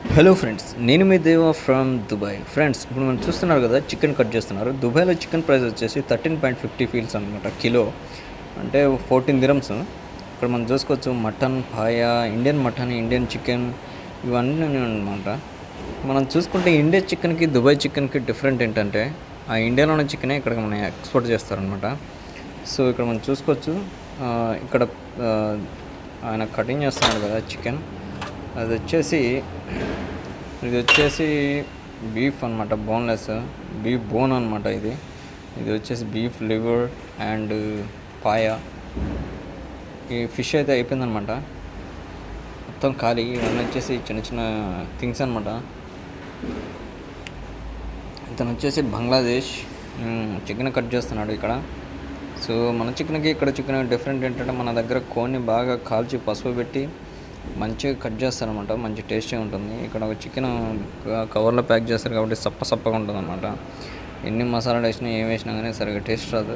Hello friends, నేను మీ దేవా from Dubai. Friends, ఇప్పుడు మనం చూస్తున్నారు కదా, చికెన్ కట్ చేస్తున్నారు. దుబాయ్లో చికెన్ ప్రైస్ వచ్చేసి 13.50 ఫీల్స్ అనమాట కిలో, అంటే 14 దిరమ్స్. ఇక్కడ మనం చూసుకోవచ్చు mutton, paya, Indian mutton, Indian chicken, ఇవన్నీ అనమాట. మనం చూసుకుంటే ఇండియన్ చికెన్కి దుబాయ్ చికెన్కి డిఫరెంట్ ఏంటంటే, ఆ ఇండియాలో ఉన్న చికెనే ఇక్కడికి మనం ఎక్స్పోర్ట్ చేస్తారనమాట. సో ఇక్కడ మనం చూసుకోవచ్చు, ఇక్కడ ఆయన కటింగ్ చేస్తున్నాడు కదా చికెన్. అది వచ్చేసి ఇది వచ్చేసి బీఫ్ అనమాట, బోన్లెస్ బీఫ్ బోన్ అనమాట. ఇది వచ్చేసి బీఫ్ లివర్ అండ్ పాయ. ఈ ఫిష్ అయితే అయిపోయిందనమాట, మొత్తం ఖాళీ. ఇవన్నీ వచ్చేసి చిన్న చిన్న థింగ్స్ అనమాట. ఇతను వచ్చేసి బంగ్లాదేశ్ చికెన్ కట్ చేస్తున్నాడు ఇక్కడ. సో మన చికెన్కి ఇక్కడ చికెన్ డిఫరెంట్ ఏంటంటే, మన దగ్గర కోడిని బాగా కాల్చి పసుపు పెట్టి మంచిగా కట్ చేస్తారనమాట, మంచి టేస్టీగా ఉంటుంది. ఇక్కడ ఒక చికెన్ కవర్లో ప్యాక్ చేస్తారు కాబట్టి సప్పగా ఉంటుంది అనమాట. ఎన్ని మసాలాలు వేసినా ఏం వేసినా కానీ సరిగ్గా టేస్ట్ రాదు.